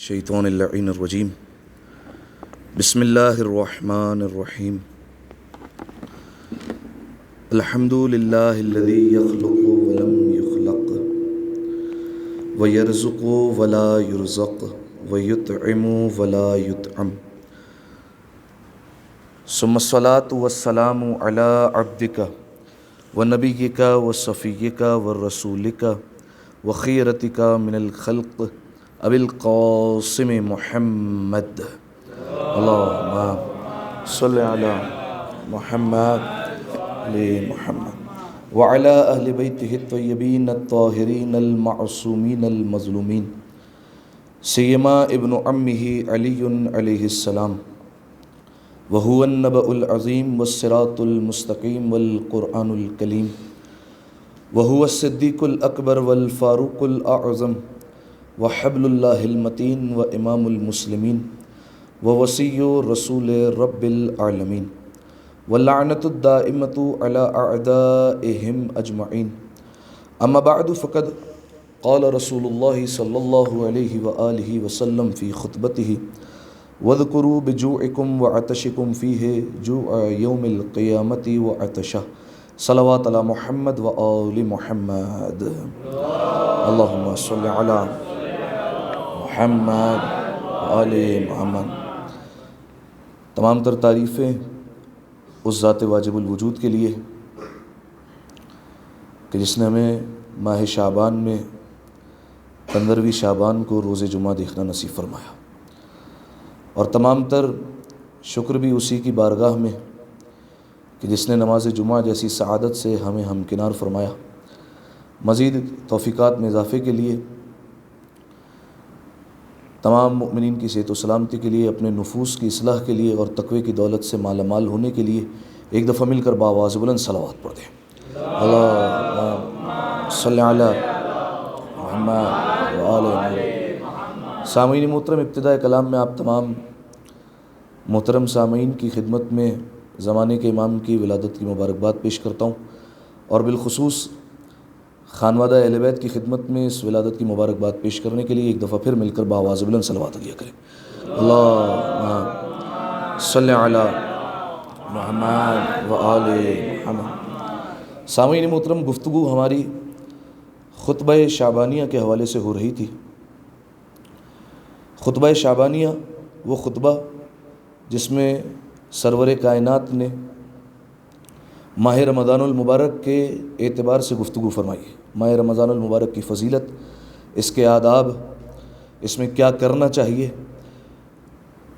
الشیطان اللعین الرجیم بسم اللہ الرحمن الرحیم الحمد للہ الذی یخلق ولم یخلق ویرزق ولا یرزق ویطعم ولا یطعم ثم الصلاة والسلام علی عبدک ونبیک وصفیک ورسولک وخیرتک من الخلق ابی القاسم محمد اللہم صلی علی محمد علی محمد وعلی اہل بیتہ الطیبین الطاہرین المعصومین المظلومین سیما ابن عمہ علی علیہ السلام وہو النبأ العظیم والصراط المستقیم والقرآن الکلیم وہو الصدیق الاکبر والفاروق الاعظم وحبل اللہ المتین و امام المسلمین ووصی رسول رب العالمین واللعنۃ الدائمۃ علی اعدائہم اجمعین اما بعد فقد قال رسول اللہ صلی اللہ علیہ وآلہ وسلم فی خطبتہ واذکروا بجوعکم وعطشکم فیہ جوع یوم القیامۃ وعطشہ صلوات علی محمد وآل محمد اللہم صلی علی محمد آل محمد۔ تمام تر تعریفیں اس ذات واجب الوجود کے لیے کہ جس نے ہمیں ماہ شعبان میں 15ویں شعبان کو روز جمعہ دیکھنا نصیب فرمایا، اور تمام تر شکر بھی اسی کی بارگاہ میں کہ جس نے نماز جمعہ جیسی سعادت سے ہمیں ہمکنار فرمایا۔ مزید توفیقات میں اضافے کے لیے، تمام مؤمنین کی صحت و سلامتی کے لیے، اپنے نفوس کی اصلاح کے لیے اور تقوی کی دولت سے مالا مال ہونے کے لیے ایک دفعہ مل کر بآواز بلند صلوات پڑھ دیں۔ اللہم صلی علی محمد و آل محمد۔ سامعین محترم، ابتدائے کلام میں آپ تمام محترم سامعین کی خدمت میں زمانے کے امام کی ولادت کی مبارکباد پیش کرتا ہوں، اور بالخصوص خانوادہ اہل بیت کی خدمت میں اس ولادت کی مبارکباد پیش کرنے کے لیے ایک دفعہ پھر مل کر بآواز بلند صلوات علیہ کریں۔ اللہم صلی علی محمد و آل محمد۔ سامعین محترم، گفتگو ہماری خطبہ شعبانیہ کے حوالے سے ہو رہی تھی۔ خطبہ شعبانیہ وہ خطبہ جس میں سرور کائنات نے ماہ رمضان المبارک کے اعتبار سے گفتگو فرمائی ہے۔ ماہ رمضان المبارک کی فضیلت، اس کے آداب، اس میں کیا کرنا چاہیے،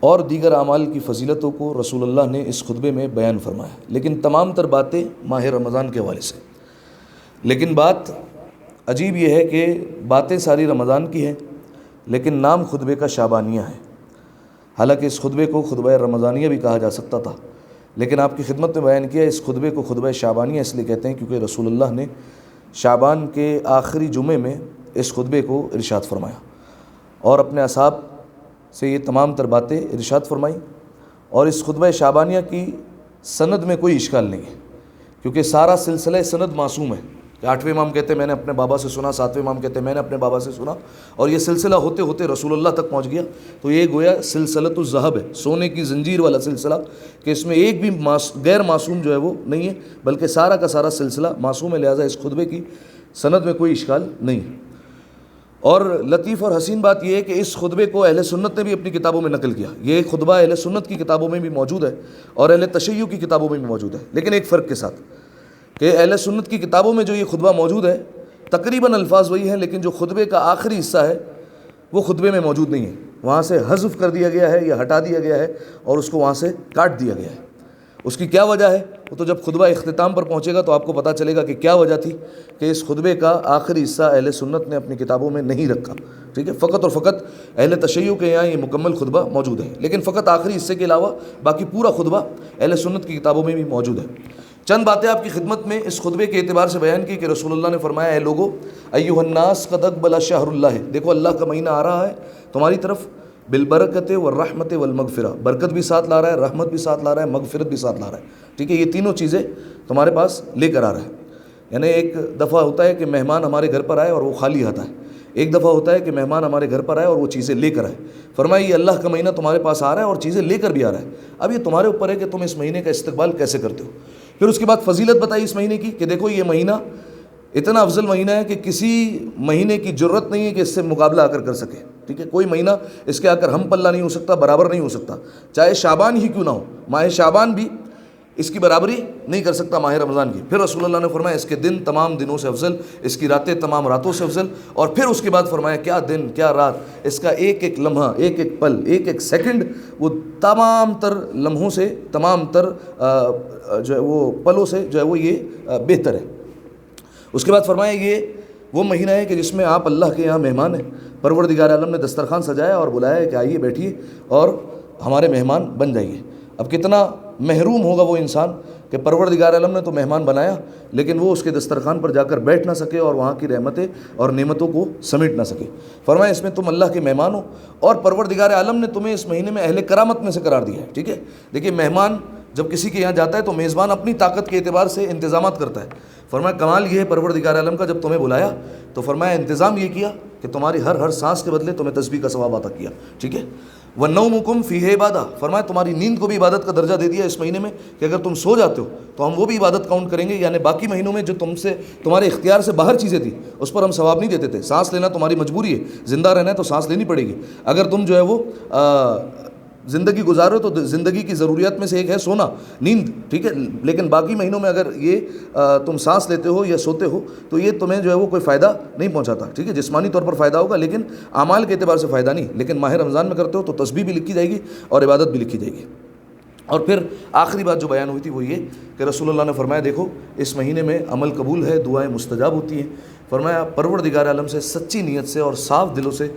اور دیگر اعمال کی فضیلتوں کو رسول اللہ نے اس خطبے میں بیان فرمایا، لیکن تمام تر باتیں ماہ رمضان کے حوالے سے۔ لیکن بات عجیب یہ ہے کہ باتیں ساری رمضان کی ہیں، لیکن نام خطبے کا شعبانیہ ہے۔ حالانکہ اس خطبے کو خطبہ رمضانیہ بھی کہا جا سکتا تھا، لیکن آپ کی خدمت میں بیان کیا اس خطبے کو خطبہ شعبانیہ اس لیے کہتے ہیں کیونکہ رسول اللہ نے شعبان کے آخری جمعے میں اس خطبے کو ارشاد فرمایا، اور اپنے اصحاب سے یہ تمام تر باتیں ارشاد فرمائیں۔ اور اس خطبہ شعبانیہ کی سند میں کوئی اشکال نہیں ہے، کیونکہ سارا سلسلہ سند معصوم ہے۔ 8ویں امام کہتے ہیں میں نے اپنے بابا سے سنا، 7ویں امام کہتے ہیں میں نے اپنے بابا سے سنا، اور یہ سلسلہ ہوتے ہوتے رسول اللہ تک پہنچ گیا۔ تو یہ گویا سلسلۃ الذہب ہے، سونے کی زنجیر والا سلسلہ، کہ اس میں ایک بھی غیر معصوم جو ہے وہ نہیں ہے، بلکہ سارا کا سارا سلسلہ معصوم ہے۔ لہٰذا اس خطبے کی سند میں کوئی اشکال نہیں ہے۔ اور لطیف اور حسین بات یہ ہے کہ اس خطبے کو اہل سنت نے بھی اپنی کتابوں میں نقل کیا۔ یہ خطبہ اہل سنت کی کتابوں میں بھی موجود ہے اور اہل تشیع کی کتابوں میں بھی موجود ہے، لیکن ایک فرق کے ساتھ کہ اہل سنت کی کتابوں میں جو یہ خطبہ موجود ہے تقریباً الفاظ وہی ہیں، لیکن جو خطبے کا آخری حصہ ہے وہ خطبے میں موجود نہیں ہے، وہاں سے حذف کر دیا گیا ہے یا ہٹا دیا گیا ہے اور اس کو وہاں سے کاٹ دیا گیا ہے۔ اس کی کیا وجہ ہے وہ تو جب خطبہ اختتام پر پہنچے گا تو آپ کو پتہ چلے گا کہ کیا وجہ تھی کہ اس خطبے کا آخری حصہ اہل سنت نے اپنی کتابوں میں نہیں رکھا۔ ٹھیک ہے، فقط اور فقط اہل تشیع کے یہاں یہ مکمل خطبہ موجود ہے، لیکن فقط آخری حصے کے علاوہ باقی پورا خطبہ اہل سنت کی کتابوں میں بھی موجود ہے۔ چند باتیں آپ کی خدمت میں اس خطبے کے اعتبار سے بیان کی کہ رسول اللہ نے فرمایا، اے لوگو ایھا الناس قد اقبل شہر اللہ، دیکھو اللہ کا مہینہ آ رہا ہے تمہاری طرف، بالبرکت والرحمت والمغفرہ، برکت بھی ساتھ لا رہا ہے، رحمت بھی ساتھ لا رہا ہے، مغفرت بھی ساتھ لا رہا ہے۔ ٹھیک ہے، یہ تینوں چیزیں تمہارے پاس لے کر آ رہا ہے۔ یعنی ایک دفعہ ہوتا ہے کہ مہمان ہمارے گھر پر آئے اور وہ خالی ہاتھ آئے، ایک دفعہ ہوتا ہے کہ مہمان ہمارے گھر پر آئے اور وہ چیزیں لے کر آئے. فرمایا یہ اللہ کا مہینہ تمہارے پاس آ رہا ہے اور چیزیں لے کر بھی آ رہا ہے, اب یہ تمہارے اوپر ہے کہ تم اس مہینے کا استقبال کیسے کرتے ہو. پھر اس کے بعد فضیلت بتائی اس مہینے کی کہ دیکھو یہ مہینہ اتنا افضل مہینہ ہے کہ کسی مہینے کی ضرورت نہیں ہے کہ اس سے مقابلہ آ کر سکے. ٹھیک ہے, کوئی مہینہ اس کے آ کر ہم پلہ نہیں ہو سکتا, برابر نہیں ہو سکتا, چاہے شعبان ہی کیوں نہ ہو. ماہ شعبان بھی اس کی برابری نہیں کر سکتا ماہ رمضان کی. پھر رسول اللہ نے فرمایا اس کے دن تمام دنوں سے افضل, اس کی راتیں تمام راتوں سے افضل. اور پھر اس کے بعد فرمایا کیا دن کیا رات, اس کا ایک ایک لمحہ, ایک ایک پل, ایک ایک سیکنڈ وہ تمام تر لمحوں سے, تمام تر جو ہے وہ پلوں سے جو ہے وہ یہ بہتر ہے. اس کے بعد فرمایا یہ وہ مہینہ ہے کہ جس میں آپ اللہ کے یہاں مہمان ہیں. پروردگار عالم نے دسترخوان سجایا اور بلایا کہ آئیے بیٹھیے اور ہمارے مہمان بن جائیے. اب کتنا محروم ہوگا وہ انسان کہ پروردگار عالم نے تو مہمان بنایا لیکن وہ اس کے دسترخوان پر جا کر بیٹھ نہ سکے اور وہاں کی رحمتیں اور نعمتوں کو سمیٹ نہ سکے. فرمایا اس میں تم اللہ کے مہمان ہو اور پروردگار عالم نے تمہیں اس مہینے میں اہل کرامت میں سے قرار دیا ہے. ٹھیک ہے, دیکھیے مہمان جب کسی کے یہاں جاتا ہے تو میزبان اپنی طاقت کے اعتبار سے انتظامات کرتا ہے. فرمایا کمال یہ ہے پروردگار عالم کا, جب تمہیں بلایا تو فرمایا انتظام یہ کیا کہ تمہاری ہر سانس کے بدلے تمہیں تسبیح کا ثواب عطا کیا. ٹھیک ہے, وَالنَّوْمُكُمْ فِيهِ عِبَادَةٌ, فرمایا تمہاری نیند کو بھی عبادت کا درجہ دے دیا اس مہینے میں کہ اگر تم سو جاتے ہو تو ہم وہ بھی عبادت کاؤنٹ کریں گے. یعنی باقی مہینوں میں جو تمہارے اختیار سے باہر چیزیں تھیں اس پر ہم ثواب نہیں دیتے تھے. سانس لینا تمہاری مجبوری ہے, زندہ رہنا ہے تو سانس لینی پڑے گی. اگر تم جو ہے وہ زندگی گزارو تو زندگی کی ضروریات میں سے ایک ہے سونا, نیند. ٹھیک ہے, لیکن باقی مہینوں میں اگر یہ تم سانس لیتے ہو یا سوتے ہو تو یہ تمہیں جو ہے وہ کوئی فائدہ نہیں پہنچاتا. ٹھیک ہے, جسمانی طور پر فائدہ ہوگا لیکن اعمال کے اعتبار سے فائدہ نہیں. لیکن ماہ رمضان میں کرتے ہو تو تسبیح بھی لکھی جائے گی اور عبادت بھی لکھی جائے گی. اور پھر آخری بات جو بیان ہوئی تھی وہ یہ کہ رسول اللہ نے فرمایا دیکھو اس مہینے میں عمل قبول ہے, دعائیں مستجاب ہوتی ہیں. فرمایا پروردگار عالم سے سچی نیت سے اور صاف دلوں سے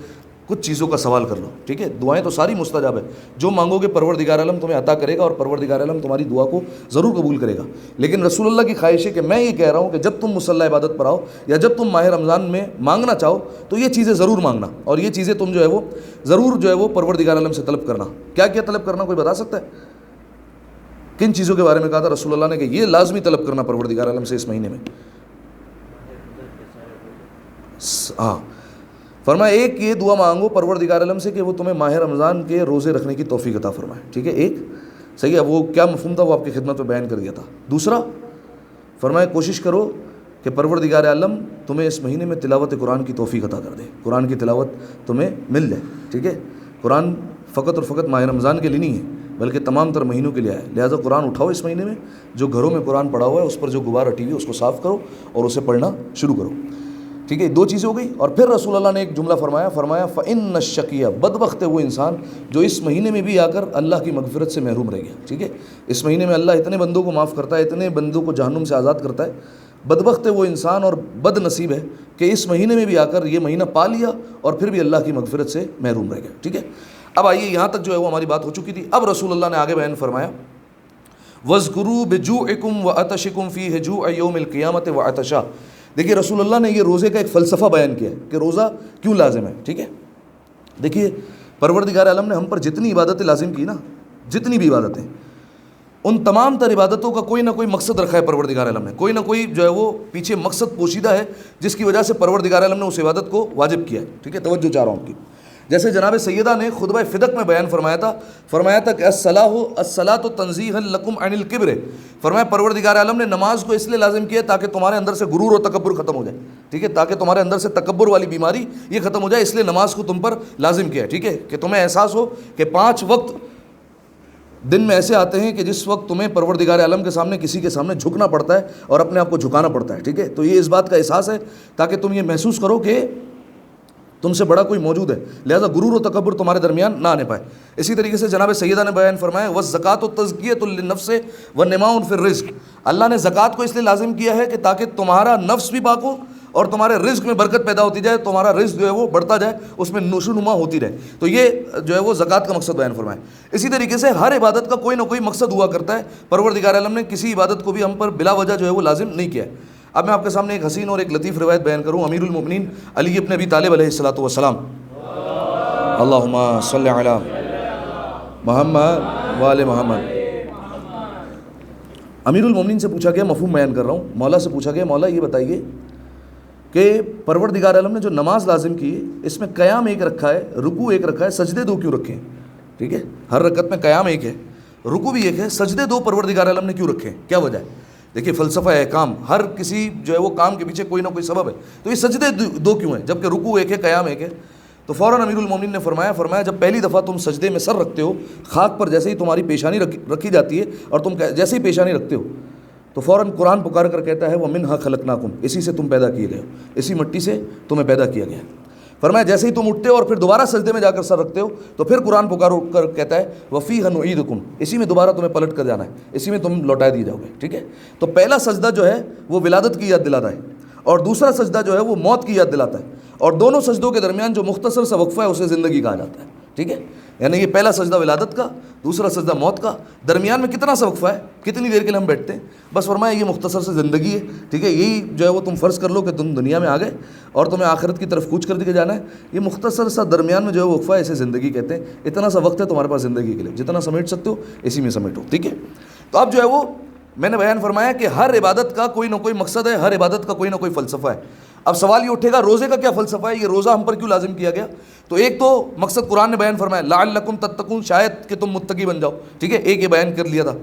کچھ چیزوں کا سوال کر لو. ٹھیک ہے, دعائیں تو ساری مستجاب ہے, جو مانگو گے پروردگار عالم تمہیں عطا کرے گا اور پروردگار عالم تمہاری دعا کو ضرور قبول کرے گا. لیکن رسول اللہ کی خواہش ہے کہ میں یہ کہہ رہا ہوں کہ جب تم مصلی عبادت پر آؤ یا جب تم ماہ رمضان میں مانگنا چاہو تو یہ چیزیں ضرور مانگنا, اور یہ چیزیں تم جو ہے وہ ضرور جو ہے وہ پروردگار عالم سے طلب کرنا. کیا کیا طلب کرنا, کوئی بتا سکتا ہے کن چیزوں کے بارے میں کہا تھا رسول اللہ نے کہ یہ لازمی طلب کرنا پروردگار عالم سے اس مہینے میں؟ ہاں, فرمایا ایک یہ دعا مانگو پروردگار عالم سے کہ وہ تمہیں ماہ رمضان کے روزے رکھنے کی توفیق عطا فرمائے. ٹھیک ہے, ایک صحیح ہے, وہ کیا مفہوم تھا وہ آپ کی خدمت میں بیان کر دیا تھا. دوسرا فرمایا کوشش کرو کہ پروردگار عالم تمہیں اس مہینے میں تلاوت قرآن کی توفیق عطا کر دے, قرآن کی تلاوت تمہیں مل جائے. ٹھیک ہے, قرآن فقط اور فقط ماہ رمضان کے لیے نہیں ہے بلکہ تمام تر مہینوں کے لیے ہے. لہٰذا قرآن اٹھاؤ اس مہینے میں, جو گھروں میں قرآن پڑھا ہوا ہے اس پر جو غبار ہٹی ہوئی ہے اس کو صاف کرو اور اسے پڑھنا شروع کرو. ٹھیک ہے, دو چیزیں ہو گئی. اور پھر رسول اللہ نے ایک جملہ فرمایا فَإِنَّ الشَّقِيَّ, بدبخت ہے وہ انسان جو اس مہینے میں بھی آ کر اللہ کی مغفرت سے محروم رہ گیا. ٹھیک ہے, اس مہینے میں اللہ اتنے بندوں کو معاف کرتا ہے, اتنے بندوں کو جہنم سے آزاد کرتا ہے. بدبخت ہے وہ انسان اور بد نصیب ہے کہ اس مہینے میں بھی آ کر یہ مہینہ پا لیا اور پھر بھی اللہ کی مغفرت سے محروم رہ گیا. ٹھیک ہے, اب آئیے یہاں تک جو ہے وہ ہماری بات ہو چکی تھی. اب رسول اللہ نے آگے بیان فرمایا وَاذْكُرُوا بِجُوعِكُمْ وَعَطَشِكُمْ فِيهِ جُوعَ يَوْمِ الْقِيَامَةِ وَعَطَشًا. دیکھیے رسول اللہ نے یہ روزے کا ایک فلسفہ بیان کیا ہے کہ روزہ کیوں لازم ہے. ٹھیک ہے, دیکھیے پروردگار عالم نے ہم پر جتنی عبادتیں لازم کی نا, جتنی بھی عبادتیں, ان تمام تر عبادتوں کا کوئی نہ کوئی مقصد رکھا ہے پروردگار عالم نے, کوئی نہ کوئی جو ہے وہ پیچھے مقصد پوشیدہ ہے جس کی وجہ سے پروردگار عالم نے اس عبادت کو واجب کیا ہے. ٹھیک ہے, توجہ چاہ رہا ہوں آپ کی. جیسے جناب سیدہ نے خطبہ فدق میں بیان فرمایا تھا کہ الصلاۃ تنزیہا لکم عن الکبر. فرمایا پروردگار عالم نے نماز کو اس لیے لازم کیا تاکہ تمہارے اندر سے غرور و تکبر ختم ہو جائے. ٹھیک ہے, تاکہ تمہارے اندر سے تکبر والی بیماری یہ ختم ہو جائے, اس لیے نماز کو تم پر لازم کیا ہے. ٹھیک ہے, کہ تمہیں احساس ہو کہ 5 وقت دن میں ایسے آتے ہیں کہ جس وقت تمہیں پروردگار عالم کے سامنے کسی کے سامنے جھکنا پڑتا ہے اور اپنے آپ کو جھکانا پڑتا ہے. ٹھیک ہے, تو یہ اس بات کا احساس ہے تاکہ تم یہ محسوس کرو کہ تم سے بڑا کوئی موجود ہے, لہذا غرور و تکبر تمہارے درمیان نہ آنے پائے. اسی طریقے سے جناب سیدہ نے بیان فرمایا وَالزَّكَاةُ تَزْكِيَةٌ لِلنَّفْسِ وَالنِّمَاءٌ فِي الرِّزْقِ. اللہ نے زکوٰۃ کو اس لیے لازم کیا ہے کہ تاکہ تمہارا نفس بھی پاک ہو اور تمہارے رزق میں برکت پیدا ہوتی جائے, تمہارا رزق جو ہے وہ بڑھتا جائے, اس میں نشو نما ہوتی رہے. تو یہ جو ہے وہ زکوٰۃ کا مقصد بیان فرمایا. اسی طریقے سے ہر عبادت کا کوئی نہ کوئی مقصد ہوا کرتا ہے. پروردگار عالم نے کسی عبادت کو بھی ہم پر بلا وجہ جو ہے وہ لازم نہیں کیا ہے. اب میں آپ کے سامنے ایک حسین اور ایک لطیف روایت بیان کروں. امیر المؤمنین علی ابن ابی طالب علیہ الصلوۃ والسلام, اللہم صلی علی محمد وآل محمد. امیر المومنین سے پوچھا گیا, مفہوم بیان کر رہا ہوں, مولا سے پوچھا گیا مولا یہ بتائیے کہ پروردگار عالم نے جو نماز لازم کی ہے اس میں قیام ایک رکھا ہے، رکوع ایک رکھا ہے، سجدے دو کیوں رکھے ہیں؟ ٹھیک ہے، ہر رکعت میں قیام ایک ہے، رکوع بھی ایک ہے، سجدے دو پروردگار عالم نے کیوں رکھے ہیں؟ کیا وجہ ہے؟ دیکھیے فلسفہ احکام، ہر کسی جو ہے وہ کام کے پیچھے کوئی نہ کوئی سبب ہے، تو یہ سجدے دو کیوں ہیں جبکہ رکوع ایک ہے، قیام ایک ہے؟ تو فوراً امیر المومنین نے فرمایا جب پہلی دفعہ تم سجدے میں سر رکھتے ہو، خاک پر جیسے ہی تمہاری پیشانی رکھی جاتی ہے اور تم جیسے ہی پیشانی رکھتے ہو تو فوراً قرآن پکار کر کہتا ہے وَمِنْهَا خَلَقْنَاكُمْ، اسی سے تم پیدا کیے گئے ہو، اسی مٹی سے تمہیں پیدا کیا گیا ہے۔ فرمایا جیسے ہی تم اٹھتے ہو اور پھر دوبارہ سجدے میں جا کر سر رکھتے ہو تو پھر قرآن پکار کر کہتا ہے وَفِيهَا نُعِيدُكُمْ، اسی میں دوبارہ تمہیں پلٹ کر جانا ہے، اسی میں تم لوٹائے دیے جاؤ گے۔ ٹھیک ہے، تو پہلا سجدہ جو ہے وہ ولادت کی یاد دلاتا ہے اور دوسرا سجدہ جو ہے وہ موت کی یاد دلاتا ہے، اور دونوں سجدوں کے درمیان جو مختصر سا وقفہ ہے اسے زندگی کہا جاتا ہے۔ ٹھیک ہے، یعنی یہ پہلا سجدہ ولادت کا، دوسرا سجدہ موت کا، درمیان میں کتنا سا وقفہ ہے، کتنی دیر کے لیے ہم بیٹھتے ہیں؟ بس فرمایا یہ مختصر سے زندگی ہے۔ ٹھیک ہے، یہی جو ہے وہ تم فرض کر لو کہ تم دنیا میں آ گئے اور تمہیں آخرت کی طرف کوچ کر دیا جانا ہے، یہ مختصر سا درمیان میں جو ہے وقفہ ہے اسے زندگی کہتے ہیں۔ اتنا سا وقت ہے تمہارے پاس زندگی کے لیے، جتنا سمیٹ سکتے ہو اسی میں سمیٹو۔ ٹھیک ہے، تو اب جو ہے وہ میں نے بیان فرمایا کہ ہر عبادت کا کوئی نہ کوئی مقصد ہے، ہر عبادت کا کوئی نہ کوئی فلسفہ ہے۔ اب سوال یہ اٹھے گا روزے کا کیا فلسفہ ہے، یہ روزہ ہم پر کیوں لازم کیا گیا؟ تو ایک تو مقصد قرآن نے بیان فرمایا لعلکم تتقون، شاید کہ تم متقی بن جاؤ۔ ٹھیک ہے، ایک یہ بیان کر لیا تھا۔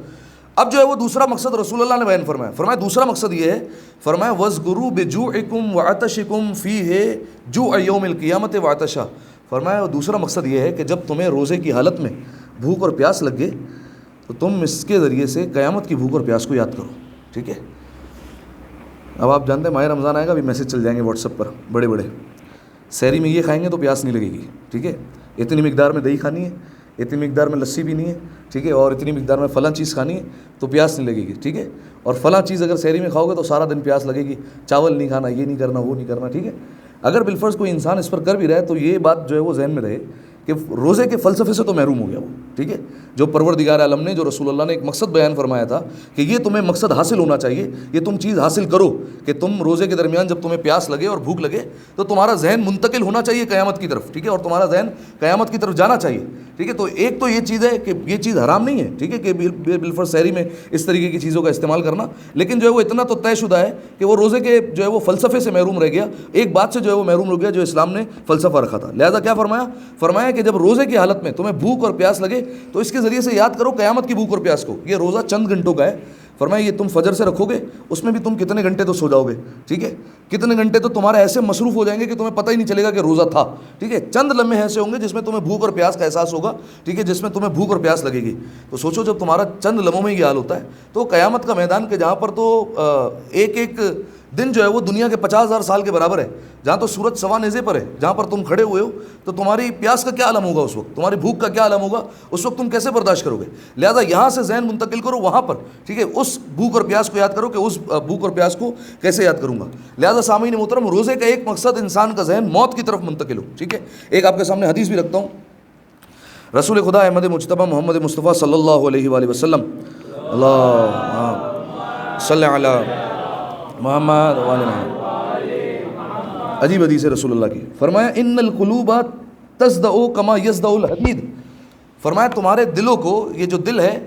اب جو ہے وہ دوسرا مقصد رسول اللہ نے بیان فرمایا دوسرا مقصد یہ ہے، فرمایا وَاذْكُرُوا بِجُوعِكُمْ وَعَطَشِكُمْ فِيهِ جُوعَ يَوْمِ الْقِيَامَةِ وَعَطَشًا۔ فرمایا دوسرا مقصد یہ ہے کہ جب تمہیں روزے کی حالت میں بھوک اور پیاس لگے تو تم اس کے ذریعے سے قیامت کی بھوک اور پیاس کو یاد کرو۔ ٹھیک ہے، اب آپ جانتے ہیں ماہ رمضان آئے گا، ابھی میسیج چل جائیں گے واٹس ایپ پر بڑے بڑے، سحری میں یہ کھائیں گے تو پیاس نہیں لگے گی۔ ٹھیک ہے، اتنی مقدار میں دہی کھانی ہے، اتنی مقدار میں لسی پینی ہے، ٹھیک ہے، اور اتنی مقدار میں فلاں چیز کھانی ہے تو پیاس نہیں لگے گی۔ ٹھیک ہے، اور فلاں چیز اگر سحری میں کھاؤ گے تو سارا دن پیاس لگے گی، چاول نہیں کھانا، یہ نہیں کرنا، وہ نہیں کرنا۔ ٹھیک ہے، اگر بالفرض کوئی انسان اس پر کر بھی رہے تو یہ بات جو ہے وہ ذہن میں رہے کہ روزے کے فلسفے سے تو محروم ہو گیا وہ۔ ٹھیک ہے، جو پروردگار عالم نے، جو رسول اللہ نے ایک مقصد بیان فرمایا تھا کہ یہ تمہیں مقصد حاصل ہونا چاہیے، یہ تم چیز حاصل کرو کہ تم روزے کے درمیان جب تمہیں پیاس لگے اور بھوک لگے تو تمہارا ذہن منتقل ہونا چاہیے قیامت کی طرف۔ ٹھیک ہے، اور تمہارا ذہن قیامت کی طرف جانا چاہیے۔ ٹھیک ہے، تو ایک تو یہ چیز ہے کہ یہ چیز حرام نہیں ہے، ٹھیک ہے، کہ بالفرض سحری میں اس طریقے کی چیزوں کا استعمال کرنا، لیکن جو ہے وہ اتنا تو طے شدہ ہے کہ وہ روزے کے جو ہے وہ فلسفے سے محروم رہ گیا، ایک بات سے جو ہے وہ محروم ہو گیا جو اسلام نے فلسفہ رکھا تھا۔ لہذا کیا فرمایا کہ جب روزے کی حالت میں تمہیں بھوک اور پیاس لگے تو اس کے ذریعے سے یاد کرو قیامت کی بھوک اور پیاس کو۔ یہ روزہ چند گھنٹوں کا ہے، فرمایا یہ تم فجر سے رکھو گے، اس میں بھی تم کتنے گھنٹے تو سو جاؤ گے، ٹھیک ہے، کتنے گھنٹے تو تمہارے ایسے مصروف ہو جائیں گے کہ تمہیں پتہ ہی نہیں چلے گا کہ روزہ تھا، ٹھیک ہے، چند لمحے ایسے ہوں گے جس میں تمہیں بھوک اور پیاس کا احساس ہوگا، ٹھیک ہے، جس میں تمہیں بھوک اور پیاس لگے گی۔ تو سوچو جب تمہارا چند لمحوں میں یہ حال ہوتا ہے تو قیامت کا میدان کہ جہاں پر تو ایک ایک دن جو ہے وہ دنیا کے 50,000 سال کے برابر ہے، جہاں تو سورج سوا نیزے پر ہے، جہاں پر تم کھڑے ہوئے ہو، تو تمہاری پیاس کا کیا عالم ہوگا اس وقت، تمہاری بھوک کا کیا عالم ہوگا اس وقت، تم کیسے برداشت کرو گے؟ لہذا یہاں سے ذہن منتقل کرو وہاں پر، ٹھیک ہے، اس بھوک اور پیاس کو یاد کرو کہ اس بھوک اور پیاس کو کیسے یاد کروں گا۔ لہذا سامعین محترم، روزے کا ایک مقصد انسان کا ذہن موت کی طرف منتقل ہو، ٹھیک ہے۔ ایک آپ کے سامنے حدیث بھی رکھتا ہوں، رسول خدا احمد مجتبیٰ محمد مصطفیٰ صلی اللہ علیہ وآلہ وسلم، اللہ صلی علی محمد وآل محمد، عجیب حدیث ہے رسول اللہ کی، فرمایا ان القلوب تصدع کما یصدع الحدید، فرمایا تمہارے دلوں کو، یہ جو دل ہے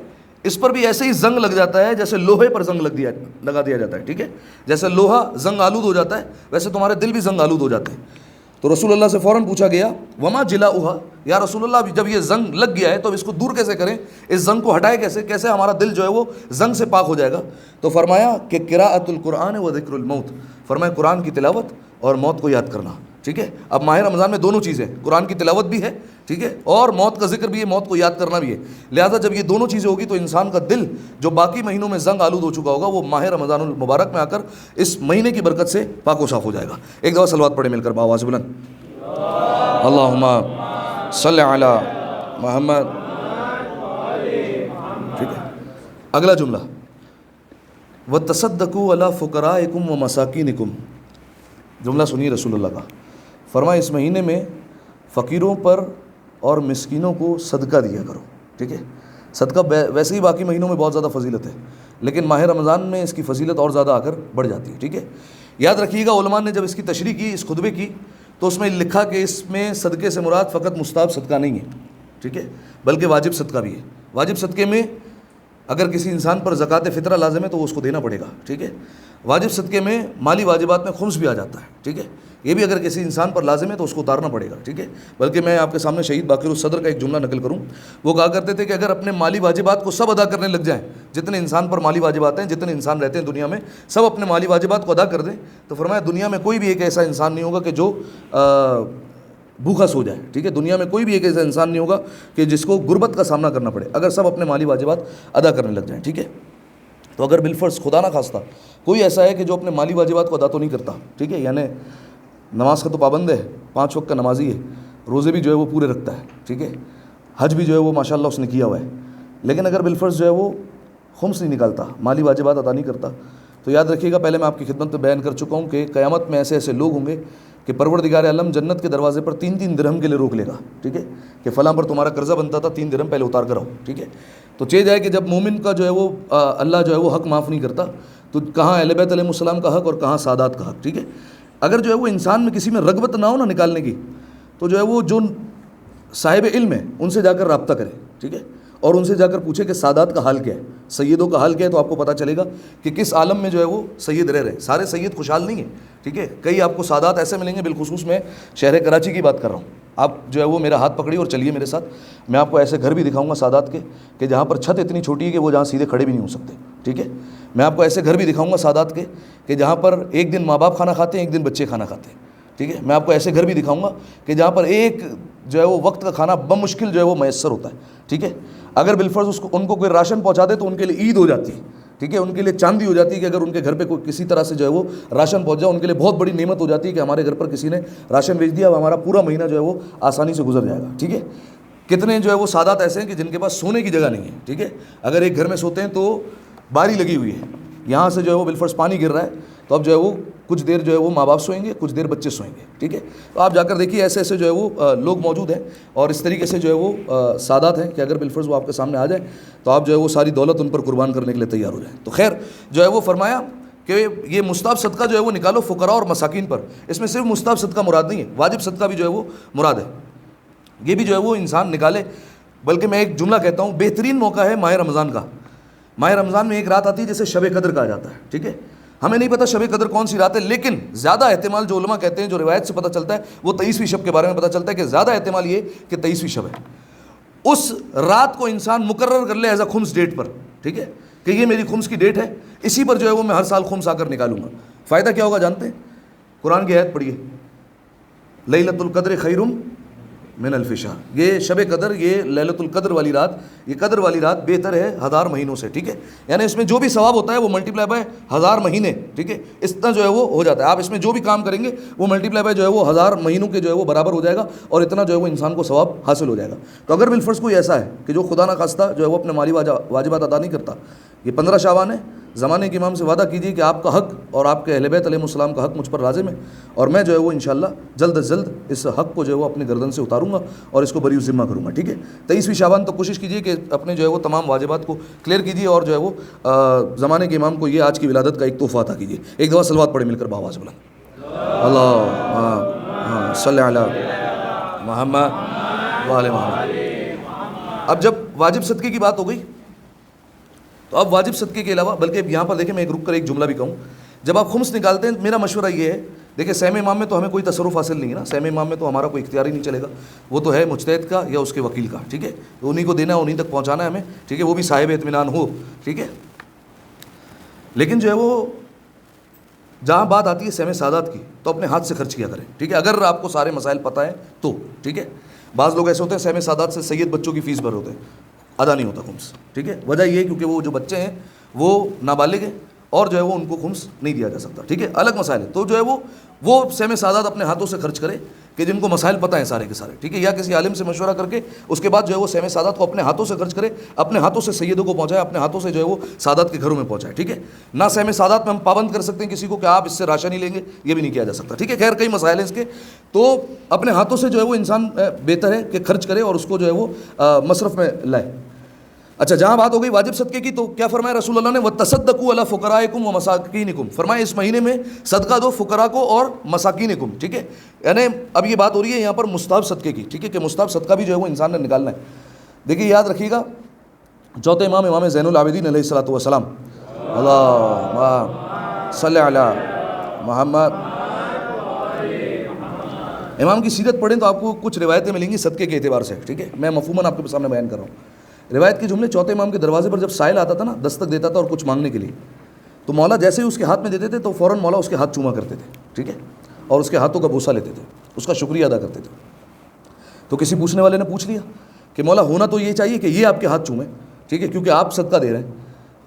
اس پر بھی ایسے ہی زنگ لگ جاتا ہے جیسے لوہے پر زنگ لگا دیا جاتا ہے، ٹھیک ہے، جیسے لوہا زنگ آلود ہو جاتا ہے ویسے تمہارے دل بھی زنگ آلود ہو جاتے ہیں۔ تو رسول اللہ سے فوراً پوچھا گیا وما جلاؤہا، یا رسول اللہ جب یہ زنگ لگ گیا ہے تو اب اس کو دور کیسے کریں، اس زنگ کو ہٹائے کیسے، کیسے ہمارا دل جو ہے وہ زنگ سے پاک ہو جائے گا؟ تو فرمایا کہ قراءۃ القرآن و ذکر الموت، فرمایا قرآن کی تلاوت اور موت کو یاد کرنا، ٹھیک ہے۔ اب ماہ رمضان میں دونوں چیزیں، قرآن کی تلاوت بھی ہے، ٹھیک ہے، اور موت کا ذکر بھی ہے، موت کو یاد کرنا بھی ہے۔ لہذا جب یہ دونوں چیزیں ہوگی تو انسان کا دل جو باقی مہینوں میں زنگ آلود ہو چکا ہوگا وہ ماہ رمضان المبارک میں آ کر اس مہینے کی برکت سے پاک و صاف ہو جائے گا۔ ایک دفعہ صلوات پڑھے مل کر بآواز بلند، اللہم صلی علی محمد، ٹھیک ہے۔ اگلا جملہ وتصدقوا علی فقرائکم و مساکینکم، جملہ سنیے رسول اللہ کا، فرمایا اس مہینے میں فقیروں پر اور مسکینوں کو صدقہ دیا کرو، ٹھیک ہے۔ صدقہ ویسے ہی باقی مہینوں میں بہت زیادہ فضیلت ہے، لیکن ماہ رمضان میں اس کی فضیلت اور زیادہ آ کر بڑھ جاتی ہے، ٹھیک ہے۔ یاد رکھیے گا علماء نے جب اس کی تشریح کی، اس خطبے کی، تو اس میں لکھا کہ اس میں صدقے سے مراد فقط مستحب صدقہ نہیں ہے، ٹھیک ہے، بلکہ واجب صدقہ بھی ہے۔ واجب صدقے میں اگر کسی انسان پر زکوٰۃ فطرہ لازم ہے تو وہ اس کو دینا پڑے گا، ٹھیک ہے. واجب صدقے میں مالی واجبات میں خمس بھی آ جاتا ہے، ٹھیک ہے. یہ بھی اگر کسی انسان پر لازم ہے تو اس کو اتارنا پڑے گا، ٹھیک ہے. بلکہ میں آپ کے سامنے شہید باقر الصدر کا ایک جملہ نقل کروں. وہ کہا کرتے تھے کہ اگر اپنے مالی واجبات کو سب ادا کرنے لگ جائیں، جتنے انسان پر مالی واجبات ہیں، جتنے انسان رہتے ہیں دنیا میں، سب اپنے مالی واجبات کو ادا کر دیں، تو فرمایا دنیا میں کوئی بھی ایک ایسا انسان نہیں ہوگا کہ جو بھوکا سو جائے، ٹھیک ہے. دنیا میں کوئی بھی ایک ایسا انسان نہیں ہوگا کہ جس کو غربت کا سامنا کرنا پڑے، اگر سب اپنے مالی واجبات ادا کرنے لگ جائیں، ٹھیک ہے. تو اگر بالفرض خدا نہ خواستہ کوئی ایسا ہے کہ جو اپنے مالی واجبات کو ادا تو نہیں کرتا، ٹھیک ہے، یعنی نماز کا تو پابند ہے، 5 وقت کا نمازی ہے، روزے بھی جو ہے وہ پورے رکھتا ہے، ٹھیک ہے، حج بھی جو ہے وہ ماشاءاللہ اس نے کیا ہوا ہے، لیکن اگر بالفرض جو ہے وہ خمس نہیں نکالتا، مالی واجبات ادا نہیں کرتا، تو یاد رکھیے گا، پہلے میں آپ کی خدمت میں بیان کر چکا ہوں کہ قیامت میں ایسے ایسے لوگ ہوں گے کہ پروردگار عالم جنت کے دروازے پر 3 درہم کے لیے روک لے گا، ٹھیک ہے، کہ فلاں پر تمہارا قرضہ بنتا تھا، 3 درہم پہلے اتار کر آؤ، ٹھیک ہے. تو چیز ہے کہ جب مومن کا جو ہے وہ اللہ جو ہے وہ حق معاف نہیں کرتا، تو کہاں اہل بیت علیہ السلام کا حق اور کہاں سادات کا حق، ٹھیک ہے. اگر جو ہے وہ انسان میں کسی میں رغبت نہ ہو نا نکالنے کی، تو جو ہے وہ جو صاحب علم ہے ان سے جا کر رابطہ کرے، ٹھیک ہے، اور ان سے جا کر پوچھے کہ سادات کا حال کیا ہے، سیدوں کا حال کیا ہے، تو آپ کو پتہ چلے گا کہ کس عالم میں جو ہے وہ سید رہ رہے. سارے سید خوشحال نہیں ہیں، ٹھیک ہے، کئی آپ کو سادات ایسے ملیں گے، بالخصوص میں شہر کراچی کی بات کر رہا ہوں. آپ جو ہے وہ میرا ہاتھ پکڑیے اور چلیے میرے ساتھ، میں آپ کو ایسے گھر بھی دکھاؤں گا سادات کے کہ جہاں پر چھت اتنی چھوٹی ہے کہ وہ جہاں سیدھے کھڑے بھی نہیں ہو سکتے، ٹھیک ہے. میں آپ کو ایسے گھر بھی دکھاؤں گا سادات کے کہ جہاں پر ایک دن ماں باپ کھانا کھاتے ہیں، ایک دن بچے کھانا کھاتے ہیں، ٹھیک ہے. میں آپ کو ایسے گھر بھی دکھاؤں گا کہ جہاں پر ایک جو ہے وہ وقت کا کھانا بمشکل جو ہے وہ میسر ہوتا ہے، ٹھیک ہے. اگر بالفرض ان کو کوئی راشن پہنچا دے تو ان کے لیے عید ہو جاتی ہے، ٹھیک ہے، ان کے لیے چاندی ہو جاتی ہے کہ اگر ان کے گھر پہ کوئی کسی طرح سے جو ہے وہ راشن پہنچ جائے، ان کے لیے بہت بڑی نعمت ہو جاتی ہے کہ ہمارے گھر پر کسی نے راشن بھیج دیا، اب ہمارا پورا مہینہ جو ہے وہ آسانی سے گزر جائے گا، ٹھیک ہے. کتنے جو ہے وہ سادات ایسے ہیں کہ جن کے پاس سونے کی جگہ نہیں ہے، ٹھیک ہے. اگر ایک گھر میں سوتے ہیں تو باری لگی ہوئی ہے، یہاں سے جو ہے وہ بالفرض پانی گر رہا ہے، تو اب جو ہے وہ کچھ دیر جو ہے وہ ماں باپ سوئیں گے، کچھ دیر بچے سوئیں گے، ٹھیک ہے. تو آپ جا کر دیکھیے ایسے ایسے جو ہے وہ لوگ موجود ہیں، اور اس طریقے سے جو ہے وہ سادات ہیں کہ اگر بالفرض وہ آپ کے سامنے آ جائیں تو آپ جو ہے وہ ساری دولت ان پر قربان کرنے کے لیے تیار ہو جائیں. تو خیر جو ہے وہ فرمایا کہ یہ مستحب صدقہ جو ہے وہ نکالو فقراء اور مساکین پر. اس میں صرف مستحب صدقہ مراد نہیں ہے، واجب صدقہ بھی جو ہے وہ مراد ہے، یہ بھی جو ہے وہ انسان نکالے. بلکہ میں ایک جملہ کہتا ہوں، بہترین موقع ہے ماہ رمضان کا. ماہ رمضان میں ایک رات آتی ہے جسے شب قدر کہا جاتا ہے، ٹھیک ہے. ہمیں نہیں پتہ شب قدر کون سی رات ہے، لیکن زیادہ احتمال جو علماء کہتے ہیں، جو روایت سے پتہ چلتا ہے، وہ 23ویں شب کے بارے میں پتہ چلتا ہے کہ زیادہ احتمال یہ کہ 23ویں شب ہے. اس رات کو انسان مقرر کر لے ایز اے خمس ڈیٹ پر، ٹھیک ہے، کہ یہ میری خمس کی ڈیٹ ہے، اسی پر جو ہے وہ میں ہر سال خمس آ کر نکالوں گا. فائدہ کیا ہوگا جانتے ہیں؟ قرآن کی آیت پڑھیے، لیلۃ القدر خیر من الف شہر. یہ شب قدر، یہ لیلۃ القدر والی رات، یہ قدر والی رات بہتر ہے 1000 مہینوں سے، ٹھیک ہے. یعنی اس میں جو بھی ثواب ہوتا ہے وہ ملٹیپلائی بائی 1000 مہینے، ٹھیک ہے، اتنا جو ہے وہ ہو جاتا ہے. آپ اس میں جو بھی کام کریں گے وہ ملٹیپلائی بائی جو ہے وہ 1000 مہینوں کے جو ہے وہ برابر ہو جائے گا، اور اتنا جو ہے وہ انسان کو ثواب حاصل ہو جائے گا. تو اگر بالفرض کوئی ایسا ہے کہ جو خدا نہ خواستہ جو ہے وہ اپنے مالی واجبات ادا نہیں کرتا، یہ 15 شعبان ہے، زمانے کے امام سے وعدہ کیجیے کہ آپ کا حق اور آپ کے اہل بیت علیہ السلام کا حق مجھ پر لازم ہے، اور میں جو ہے وہ انشاءاللہ جلد از جلد اس حق کو جو ہے وہ اپنے گردن سے اتاروں گا اور اس کو بری ذمہ کروں گا، ٹھیک ہے. 23ویں شعبان تو کوشش کیجیے کہ اپنے جو ہے وہ تمام واجبات کو کلیئر کیجیے، اور جو ہے وہ زمانے کے امام کو یہ آج کی ولادت کا ایک تحفہ عطا کیجیے. ایک دفعہ صلوات پڑھے مل کر بآواز بلند، اللہ صلی علی محمد وعلی محمد. اب جب واجب صدقے کی بات ہو گئی تو اب واجب صدقے کے علاوہ، بلکہ یہاں پر دیکھیں میں ایک رک کر ایک جملہ بھی کہوں، جب آپ خمس نکالتے ہیں میرا مشورہ یہ ہے، دیکھیں سہم امام میں تو ہمیں کوئی تصرف حاصل نہیں ہے نا، سہم امام میں تو ہمارا کوئی اختیار ہی نہیں چلے گا، وہ تو ہے مجتہد کا یا اس کے وکیل کا، ٹھیک ہے، تو انہیں کو دینا ہے، انہیں تک پہنچانا ہے ہمیں، ٹھیک ہے، وہ بھی صاحب اطمینان ہو، ٹھیک ہے. لیکن جو ہے وہ جہاں بات آتی ہے سہم سادات کی تو اپنے ہاتھ سے خرچ کیا کریں، ٹھیک ہے، اگر آپ کو سارے مسائل پتہ ہیں تو، ٹھیک ہے. بعض لوگ ایسے ہوتے ہیں سہم سادات سے سید بچوں کی فیس بھر ہوتے ہیں، ادا نہیں ہوتا خمس، ٹھیک ہے. وجہ یہ ہے کیونکہ وہ جو بچے ہیں وہ نابالغ ہیں اور جو ہے وہ ان کو خمس نہیں دیا جا سکتا، ٹھیک ہے، الگ مسائل ہے. تو جو ہے وہ سہم سادات اپنے ہاتھوں سے خرچ کرے کہ جن کو مسائل پتہ ہیں سارے کے سارے، ٹھیک ہے، یا کسی عالم سے مشورہ کر کے اس کے بعد جو ہے وہ سہم سادات کو اپنے ہاتھوں سے خرچ کرے، اپنے ہاتھوں سے سیدوں کو پہنچائے، اپنے ہاتھوں سے جو ہے وہ سادات کے گھروں میں پہنچائے، ٹھیک ہے. نہ سہم سادات میں ہم پابند کر سکتے ہیں کسی کو کہ آپ اس سے راشن ہی لیں گے، یہ بھی نہیں کیا جا سکتا، ٹھیک ہے. خیر کئی مسائل ہیں اس کے، تو اپنے ہاتھوں سے جو ہے وہ انسان بہتر ہے کہ خرچ کرے اور اس کو جو ہے وہ مصرف میں لائے. اچھا جہاں بات ہو گئی واجب صدقے کی تو کیا فرمایا رسول اللہ نے، وَتَصَدَّقُوا عَلَىٰ فُقَرَائِكُمْ وَمَسَاكِينِكُمْ، فرمایا اس مہینے میں صدقہ دو فقراء کو اور مساکینکم، ٹھیک ہے. یعنی اب یہ بات ہو رہی ہے یہاں پر مستحب صدقے کی، ٹھیک ہے، کہ مستحب صدقہ بھی جو ہے وہ انسان نے نکالنا ہے. دیکھیے یاد رکھیے گا چوتھے امام امام زین العابدین علیہ الصلوۃ والسلام، اللہم صلی علی محمد۔ امام کی سیرت پڑھیں تو آپ کو کچھ روایتیں ملیں گی صدقے کے اعتبار سے، ٹھیک ہے، میں مفہوماً آپ کے سامنے بیان کر رہا ہوں۔ روایت کے جملے، چوتھے امام کے دروازے پر جب سائل آتا تھا نا، دستک دیتا تھا اور کچھ مانگنے کے لیے، تو مولا جیسے ہی اس کے ہاتھ میں دیتے تھے تو فوراً مولا اس کے ہاتھ چوما کرتے تھے، ٹھیک ہے، اور اس کے ہاتھوں کا بوسہ لیتے تھے، اس کا شکریہ ادا کرتے تھے۔ تو کسی پوچھنے والے نے پوچھ لیا کہ مولا ہونا تو یہ چاہیے کہ یہ آپ کے ہاتھ چومیں، ٹھیک ہے، کیونکہ آپ صدقہ دے رہے ہیں،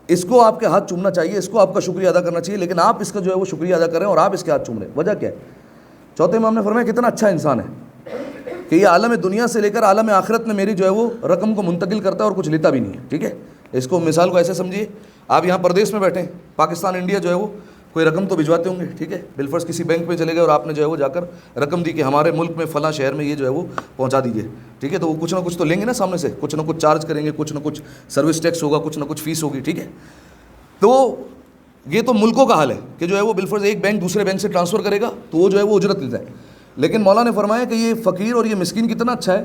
اس کو آپ کے ہاتھ چومنا چاہیے، اس کو آپ کا شکریہ ادا کرنا چاہیے، لیکن آپ اس کا جو ہے وہ شکریہ ادا کر رہے ہیں اور آپ اس کے ہاتھ چوم رہے ہیں، وجہ کیا ہے؟ چوتھے امام نے فرمایا کتنا اچھا انسان ہے کہ یہ عالم دنیا سے لے کر عالم آخرت میں میری جو ہے وہ رقم کو منتقل کرتا ہے اور کچھ لیتا بھی نہیں ہے، ٹھیک ہے۔ اس کو مثال کو ایسے سمجھیے، آپ یہاں پردیش میں بیٹھے ہیں، پاکستان انڈیا جو ہے وہ کوئی رقم تو بھجواتے ہوں گے، ٹھیک ہے، بالفرض کسی بینک میں چلے گئے اور آپ نے جو ہے وہ جا کر رقم دی کہ ہمارے ملک میں فلاں شہر میں یہ جو ہے وہ پہنچا دیجیے، ٹھیک ہے، تو وہ کچھ نہ کچھ تو لیں گے نا سامنے سے، کچھ نہ کچھ چارج کریں گے، کچھ نہ کچھ سروس ٹیکس ہوگا، کچھ نہ کچھ فیس ہوگی، ٹھیک ہے۔ تو یہ تو ملکوں کا حال ہے کہ جو ہے وہ بالفرض ایک بینک دوسرے بینک سے ٹرانسفر کرے گا تو وہ جو ہے وہ اجرت لیتا ہے، لیکن مولا نے فرمایا کہ یہ فقیر اور یہ مسکین کتنا اچھا ہے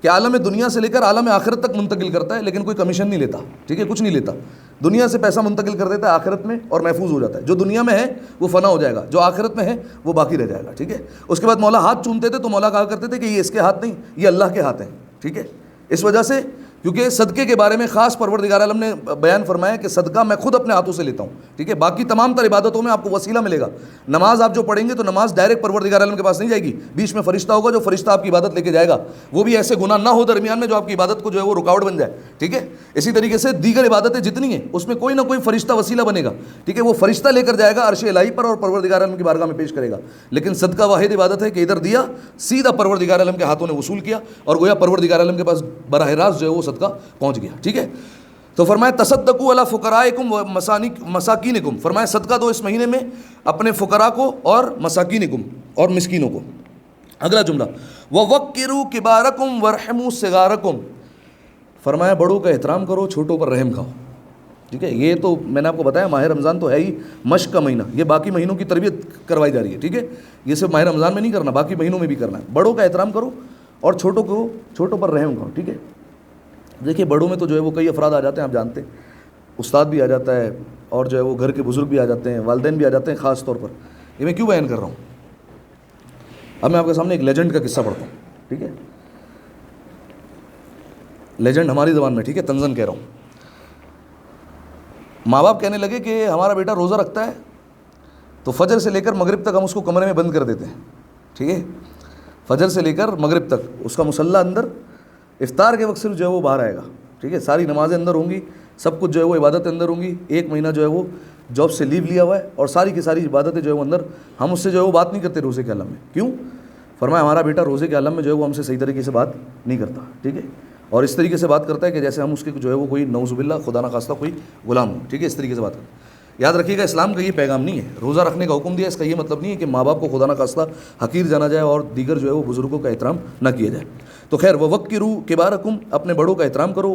کہ عالم دنیا سے لے کر عالم آخرت تک منتقل کرتا ہے، لیکن کوئی کمیشن نہیں لیتا، ٹھیک ہے، کچھ نہیں لیتا، دنیا سے پیسہ منتقل کر دیتا ہے آخرت میں اور محفوظ ہو جاتا ہے، جو دنیا میں ہے وہ فنا ہو جائے گا، جو آخرت میں ہے وہ باقی رہ جائے گا، ٹھیک ہے۔ اس کے بعد مولا ہاتھ چومتے تھے تو مولا کہا کرتے تھے کہ یہ اس کے ہاتھ نہیں، یہ اللہ کے ہاتھ ہیں، ٹھیک ہے۔ اس وجہ سے کیونکہ صدقے کے بارے میں خاص پروردگار عالم نے بیان فرمایا کہ صدقہ میں خود اپنے ہاتھوں سے لیتا ہوں، ٹھیک ہے، باقی تمام تر عبادتوں میں آپ کو وسیلہ ملے گا، نماز آپ جو پڑھیں گے تو نماز ڈائریکٹ پروردگار عالم کے پاس نہیں جائے گی، بیچ میں فرشتہ ہوگا جو فرشتہ آپ کی عبادت لے کے جائے گا، وہ بھی ایسے گناہ نہ ہو درمیان میں جو آپ کی عبادت کو جو ہے وہ رکاوٹ بن جائے، ٹھیک ہے۔ اسی طریقے سے دیگر عبادتیں جتنی ہیں اس میں کوئی نہ کوئی فرشتہ وسیلہ بنے گا، ٹھیک ہے، وہ فرشتہ لے کر جائے گا عرش الہی پر اور پروردگار عالم کی بارگاہ میں پیش کرے گا، لیکن صدقہ واحد عبادت ہے کہ ادھر دیا سیدھا پروردگار عالم کے ہاتھوں نے وصول کیا اور گویا پروردگار عالم کے پاس براہ راست جو ہے وہ صدقہ پہنچ گیا، ٹھیک ہے۔ تو فرمایا تصدقوا علی فقرائکم و مساکینکم، فرمایا صدقہ دو اس مہینے میں اپنے فقراء کو اور مساکینکم اور مسکینوں کو۔ اگلا جملہ ووقروا کبارکم وارحموا صغارکم، فرمایا بڑوں کا احترام کرو، چھوٹوں پر رحم کھاؤ، ٹھیک ہے۔ یہ تو میں نے آپ کو بتایا ماہ رمضان تو ہے ہی مشق کا مہینہ، یہ باقی مہینوں کی تربیت کروائی جا رہی ہے، ٹھیک ہے، یہ صرف ماہ رمضان میں نہیں کرنا، باقی مہینوں میں بھی کرنا ہے۔ بڑوں کا احترام کرو اور چھوٹوں پر رحم کھاؤ، ٹھیک ہے۔ دیکھیے بڑوں میں تو جو ہے وہ کئی افراد آ جاتے ہیں، آپ جانتے ہیں، استاد بھی آ جاتا ہے اور جو ہے وہ گھر کے بزرگ بھی آ جاتے ہیں، والدین بھی آ جاتے ہیں خاص طور پر۔ یہ میں کیوں بیان کر رہا ہوں؟ اب میں آپ کے سامنے ایک لیجنڈ کا قصہ پڑھتا ہوں، ٹھیک ہے، لیجنڈ ہماری زبان میں، ٹھیک ہے، طنزاً کہہ رہا ہوں۔ ماں باپ کہنے لگے کہ ہمارا بیٹا روزہ رکھتا ہے تو فجر سے لے کر مغرب تک ہم اس کو کمرے میں بند کر دیتے ہیں، ٹھیک ہے، فجر سے لے کر مغرب تک اس کا مصلی اندر، افطار کے وقت صرف جو ہے وہ باہر آئے گا، ٹھیک ہے، ساری نمازیں اندر ہوں گی، سب کچھ جو ہے وہ عبادتیں اندر ہوں گی۔ ایک مہینہ جو ہے وہ جاب سے لیو لیا ہوا ہے اور ساری کی ساری عبادتیں جو ہے وہ اندر، ہم اس سے جو ہے وہ بات نہیں کرتے روزے کے عالم میں۔ کیوں؟ فرمایا ہمارا بیٹا روزے کے عالم میں جو ہے وہ ہم سے صحیح طریقے سے بات نہیں کرتا، ٹھیک ہے، اور اس طریقے سے بات کرتا ہے کہ جیسے ہم اس کے جو ہے وہ کوئی نعوذ باللہ خدا نہ خواستہ کوئی غلام ہو، ٹھیک ہے، اس طریقے سے بات کرتا ہے۔ یاد رکھیے گا اسلام کا یہ پیغام نہیں ہے، روزہ رکھنے کا حکم دیا، اس کا یہ مطلب نہیں ہے کہ ماں باپ کو خدا نہ خواستہ حقیر جانا جائے اور دیگر جو ہے وہ بزرگوں کا احترام نہ کیا جائے۔ تو خیر ووقروا کبارکم، اپنے بڑوں کا احترام کرو،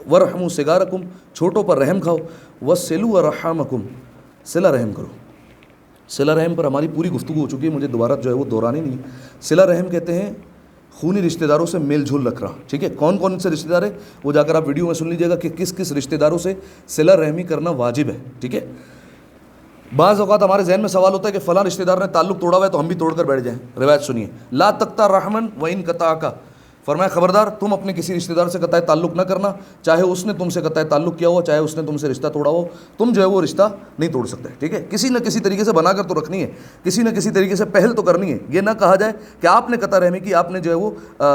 وارحموا صغارکم، چھوٹوں پر رحم کھاؤ، وصلوا ارحامکم، صلہ رحم کرو۔ صلہ رحم پر ہماری پوری گفتگو ہو چکی ہے، مجھے دوبارہ جو ہے وہ دہرانی نہیں ہے۔ صلہ رحم کہتے ہیں خونی رشتہ داروں سے میل جھول رکھنا، ٹھیک ہے، کون کون سے رشتہ دار ہیں وہ جا کر آپ ویڈیو میں سن لیجیے گا کہ کس کس رشتہ داروں سے صلہ رحمی کرنا واجب ہے، ٹھیک ہے۔ بعض اوقات ہمارے ذہن میں سوال ہوتا ہے کہ فلاں رشتہ دار نے تعلق توڑا ہوا ہے تو ہم بھی توڑ کر بیٹھ جائیں۔ روایت سنیے، لا تقطع رحمن وان قطعک، فرمایا خبردار تم اپنے کسی رشتہ دار سے قطع تعلق نہ کرنا، چاہے اس نے تم سے قطع تعلق کیا ہو، چاہے اس نے تم سے رشتہ توڑا ہو، تم جو ہے وہ رشتہ نہیں توڑ سکتے، ٹھیک ہے۔ کسی نہ کسی طریقے سے بنا کر تو رکھنی ہے، کسی نہ کسی طریقے سے پہل تو کرنی ہے، یہ نہ کہا جائے کہ آپ نے قطع رحمی کی، آپ نے جو ہے وہ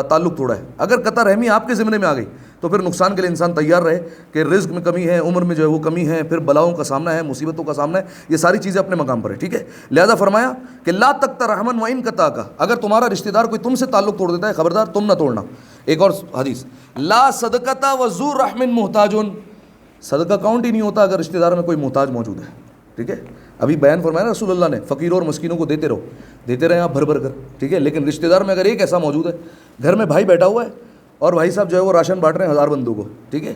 تعلق توڑا ہے۔ اگر قطع رحمی آپ کے ذمے میں آ گئی تو پھر نقصان کے لیے انسان تیار رہے کہ رزق میں کمی ہے، عمر میں جو ہے وہ کمی ہے، پھر بلاؤں کا سامنا ہے، مصیبتوں کا سامنا ہے، یہ ساری چیزیں اپنے مقام پر ہے، ٹھیک ہے۔ لہذا فرمایا کہ لا تقطع رحمن وان قطعک، اگر تمہارا رشتہ دار کوئی تم سے تعلق توڑ دیتا ہے خبردار تم نہ توڑنا۔ ایک اور حدیث، لا صدقۃ وذو رحم محتاج، صدقہ کاؤنٹ ہی نہیں ہوتا اگر رشتہ دار میں کوئی محتاج موجود ہے، ٹھیک ہے۔ ابھی بیان فرمایا رسول اللہ نے فقیروں اور مسکینوں کو دیتے رہو، دیتے رہے آپ بھر بھر کر، ٹھیک ہے، لیکن رشتہ دار میں اگر ایک ایسا موجود ہے، گھر میں بھائی بیٹھا ہوا ہے اور بھائی صاحب جو ہے وہ راشن بانٹ رہے ہیں 1000 بندوں کو، ٹھیک ہے،